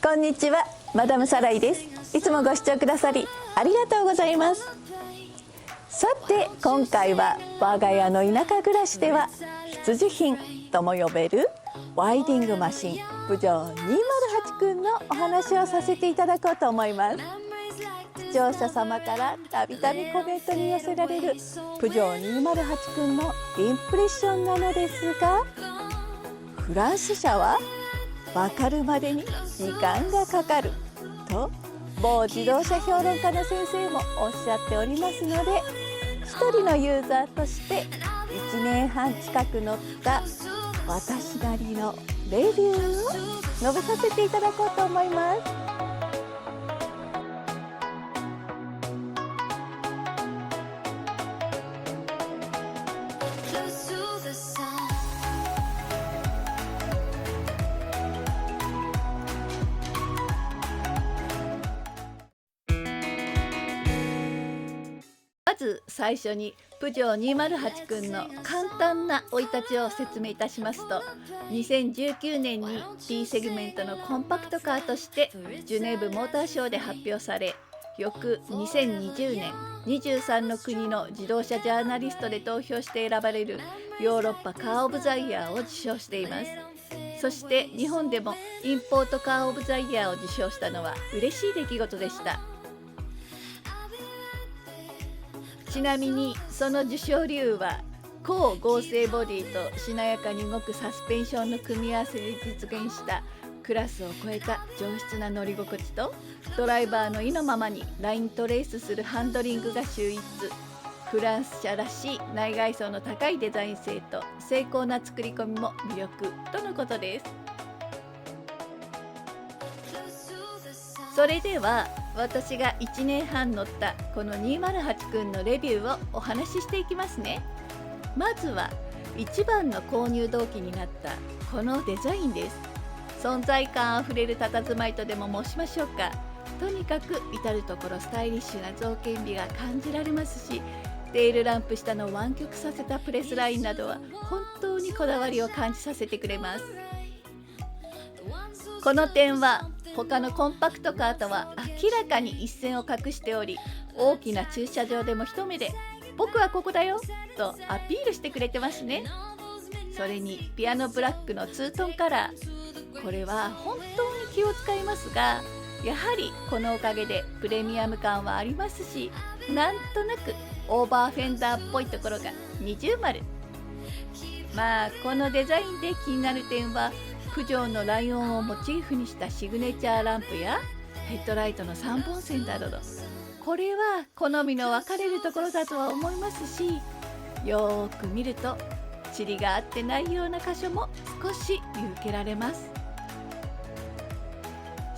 こんにちは、マダムサライです。いつもご視聴くださりありがとうございます。さて、今回は我が家の田舎暮らしでは必需品とも呼べるワイディングマシンプジョー208くんのお話をさせていただこうと思います。視聴者様からたびたびコメントに寄せられるプジョー208くんのインプレッションなのですが、フランス車は分かるまでに時間がかかると某自動車評論家の先生もおっしゃっておりますので、一人のユーザーとして1年半近く乗った私なりのレビューを述べさせていただこうと思います。まず最初にプジョー208くんの簡単な生い立ちを説明いたしますと、2019年に D セグメントのコンパクトカーとしてジュネーブモーターショーで発表され、翌2020年23の国の自動車ジャーナリストで投票して選ばれるヨーロッパカー・オブ・ザ・イヤーを受賞しています。そして日本でもインポートカー・オブ・ザ・イヤーを受賞したのは嬉しい出来事でした。ちなみにその受賞理由は、高合成ボディとしなやかに動くサスペンションの組み合わせで実現したクラスを超えた上質な乗り心地と、ドライバーの意のままにライントレースするハンドリングが秀逸、フランス車らしい内外装の高いデザイン性と精巧な作り込みも魅力とのことです。それでは私が1年半乗ったこの208くんのレビューをお話ししていきますね。まずは一番の購入動機になったこのデザインです。存在感あふれる佇まいとでも申しましょうか。とにかく至る所スタイリッシュな造形美が感じられますし、テールランプ下の湾曲させたプレスラインなどは本当にこだわりを感じさせてくれます。この点は他のコンパクトカーとは明らかに一線を画しており、大きな駐車場でも一目で僕はここだよとアピールしてくれてますね。それにピアノブラックのツートンカラー、これは本当に気を使いますが、やはりこのおかげでプレミアム感はありますし、なんとなくオーバーフェンダーっぽいところが二重丸。まあこのデザインで気になる点は、プジョーのライオンをモチーフにしたシグネチャーランプやヘッドライトの3本線などの、これは好みの分かれるところだとは思いますし、よーく見ると塵が合ってないような箇所も少し見受けられます。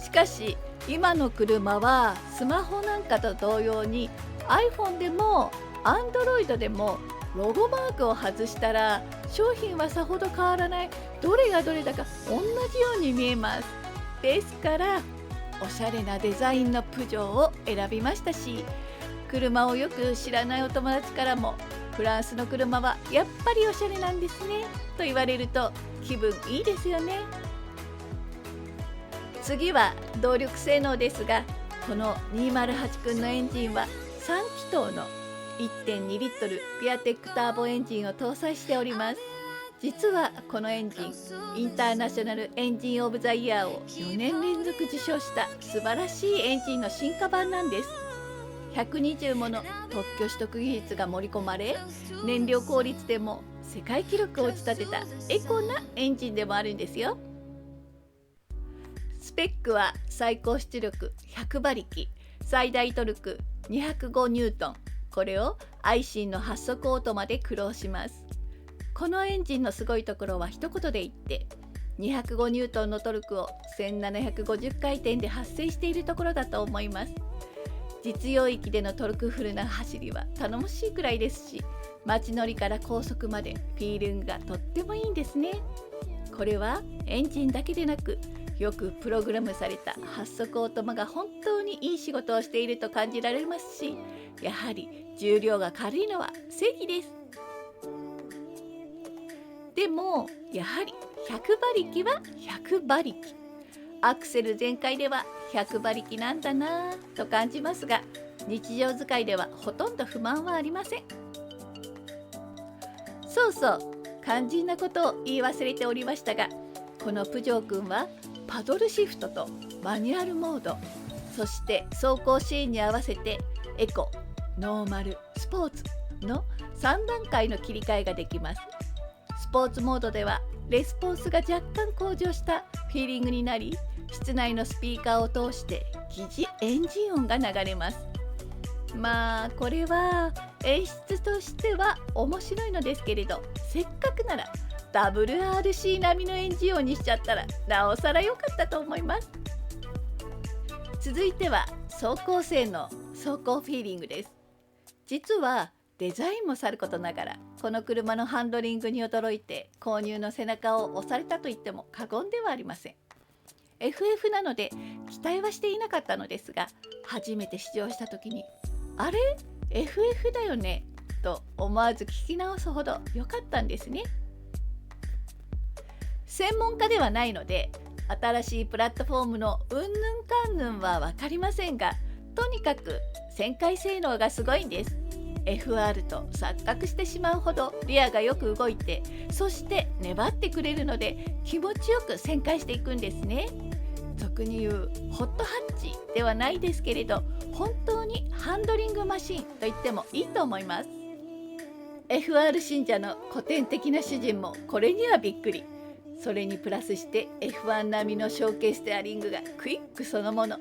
しかし今の車はスマホなんかと同様に iPhone でも Android でもロゴマークを外したら商品はさほど変わらない、どれがどれだか同じように見えます。ですからおしゃれなデザインのプジョーを選びましたし、車をよく知らないお友達からもフランスの車はやっぱりおしゃれなんですねと言われると気分いいですよね。次は動力性能ですが、この208くんのエンジンは3気筒の 1.2 リットルピアテックターボエンジンを搭載しております。実はこのエンジン、インターナショナルエンジンオブザイヤーを4年連続受賞した素晴らしいエンジンの進化版なんです。120もの特許取得技術が盛り込まれ、燃料効率でも世界記録を打ち立てたエコなエンジンでもあるんですよ。スペックは最高出力100馬力、最大トルク205ニュートン、これをアイシンの8速オートマで駆動します。このエンジンのすごいところは一言で言って205ニュートンのトルクを1750回転で発生しているところだと思います。実用域でのトルクフルな走りは頼もしいくらいですし、街乗りから高速までフィーリングがとってもいいんですね。これはエンジンだけでなく、よくプログラムされた8速オートマが本当にいい仕事をしていると感じられますし、やはり重量が軽いのは正義です。でもやはり100馬力は100馬力、アクセル全開では100馬力なんだなぁと感じますが、日常使いではほとんど不満はありません。そうそう、肝心なことを言い忘れておりましたが、このプジョー君はパドルシフトとマニュアルモード、そして走行シーンに合わせてエコ、ノーマル、スポーツの3段階の切り替えができます。スポーツモードではレスポンスが若干向上したフィーリングになり、室内のスピーカーを通して疑似エンジン音が流れます。まあこれは演出としては面白いのですけれど、せっかくなら WRC 並みのエンジン音にしちゃったらなおさら良かったと思います。続いては走行性能、走行フィーリングです。実はデザインもさることながら、この車のハンドリングに驚いて購入の背中を押されたと言っても過言ではありません。 FF なので期待はしていなかったのですが、初めて試乗した時にあれ FF だよねと思わず聞き直すほど良かったんですね。専門家ではないので新しいプラットフォームのうんぬんかんぬんは分かりませんが、とにかく旋回性能がすごいんです。 FR と錯覚してしまうほどリアがよく動いて、そして粘ってくれるので気持ちよく旋回していくんですね。俗に言うホットハッチではないですけれど、本当にハンドリングマシンと言ってもいいと思います。 FR 信者の古典的な主人もこれにはびっくり。それにプラスして F1 並みのショーケーステアリングがクイックそのもの。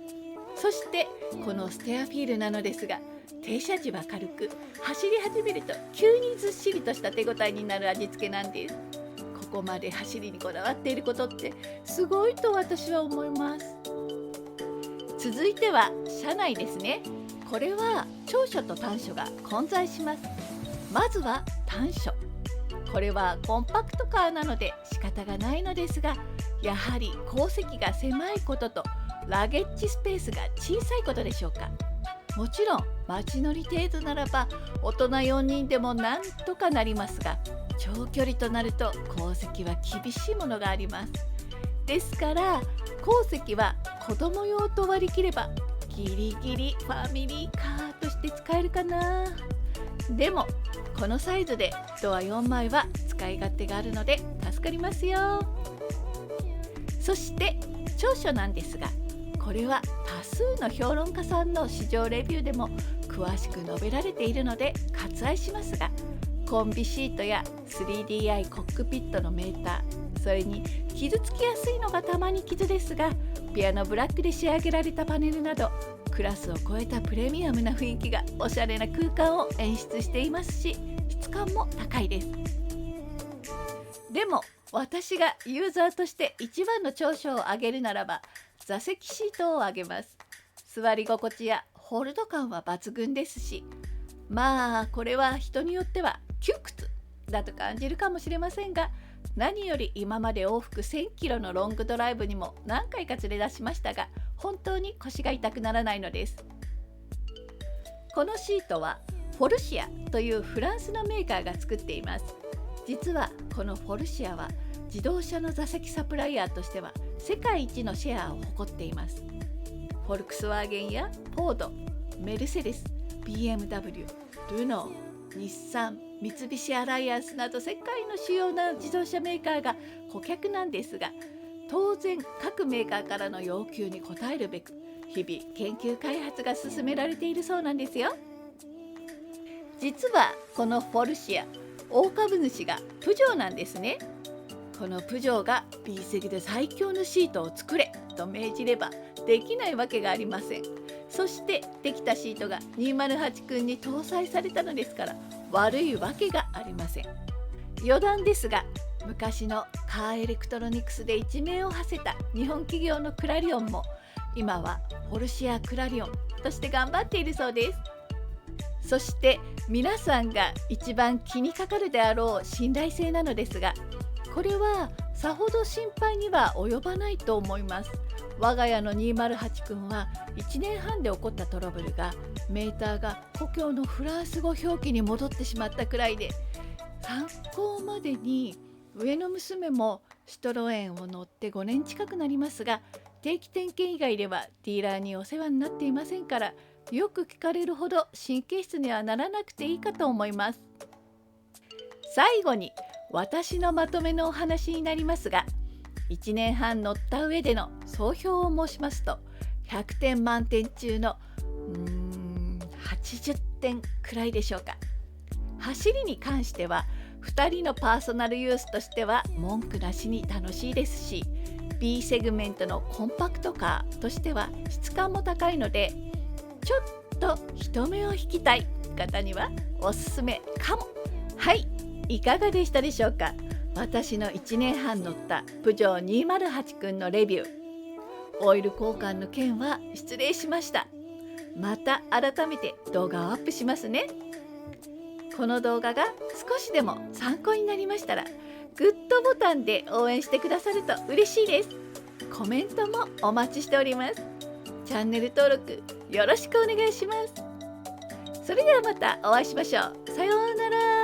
そしてこのステアフィールなのですが、停車時は軽く、走り始めると急にずっしりとした手応えになる味付けなんです。ここまで走りにこだわっていることってすごいと私は思います。続いては車内ですね。これは長所と短所が混在します。まずは短所。これはコンパクトカーなので仕方がないのですが、やはり後席が狭いこととラゲッジスペースが小さいことでしょうか。もちろん街乗り程度ならば大人4人でもなんとかなりますが、長距離となると後席は厳しいものがあります。ですから後席は子供用と割り切ればギリギリファミリーカーとして使えるかな。でもこのサイズでドア4枚は使い勝手があるので助かりますよ。そして長所なんですが、これは多数の評論家さんの試乗レビューでも詳しく述べられているので割愛しますが、コンビシートや 3DI コックピットのメーター、それに傷つきやすいのがたまに傷ですが、ピアノブラックで仕上げられたパネルなどクラスを超えたプレミアムな雰囲気がおしゃれな空間を演出していますし、質感も高いです。でも私がユーザーとして一番の長所を挙げるならば座席シートを挙げます。座り心地やホールド感は抜群ですし、まあこれは人によっては窮屈だと感じるかもしれませんが、何より今まで往復1000キロのロングドライブにも何回か連れ出しましたが、本当に腰が痛くならないのです。このシートはフォルシアというフランスのメーカーが作っています。実はこのフォルシアは自動車の座席サプライヤーとしては世界一のシェアを誇っています。フォルクスワーゲンやフォード、メルセデス、BMW、ルノー、日産、三菱アライアンスなど世界の主要な自動車メーカーが顧客なんですが、当然各メーカーからの要求に応えるべく日々研究開発が進められているそうなんですよ。実はこのフォルシア、大株主がプジョーなんですね。このプジョーが B 席で最強のシートを作れと命じればできないわけがありません。そしてできたシートが208君に搭載されたのですから悪いわけがありません。余談ですが、昔のカーエレクトロニクスで一命を馳せた日本企業のクラリオンも今はフォルシアクラリオンとして頑張っているそうです。そして皆さんが一番気にかかるであろう信頼性なのですが、これはさほど心配には及ばないと思います。我が家の208君は1年半で起こったトラブルがメーターが故郷のフランス語表記に戻ってしまったくらいで、参考までに上の娘もシトロエンを乗って5年近くなりますが、定期点検以外ではディーラーにお世話になっていませんから、よく聞かれるほど神経質にはならなくていいかと思います。最後に私のまとめのお話になりますが、1年半乗った上での総評を申しますと、100点満点中の80点くらいでしょうか。走りに関しては2人のパーソナルユースとしては文句なしに楽しいですし、 B セグメントのコンパクトカーとしては質感も高いので、ちょっと人目を引きたい方にはおすすめかも。はい、いかがでしたでしょうか。私の1年半乗ったプジョー208くんのレビュー。オイル交換の件は失礼しました。また改めて動画をアップしますね。この動画が少しでも参考になりましたら、グッドボタンで応援してくださると嬉しいです。コメントもお待ちしております。チャンネル登録よろしくお願いします。それではまたお会いしましょう。さようなら。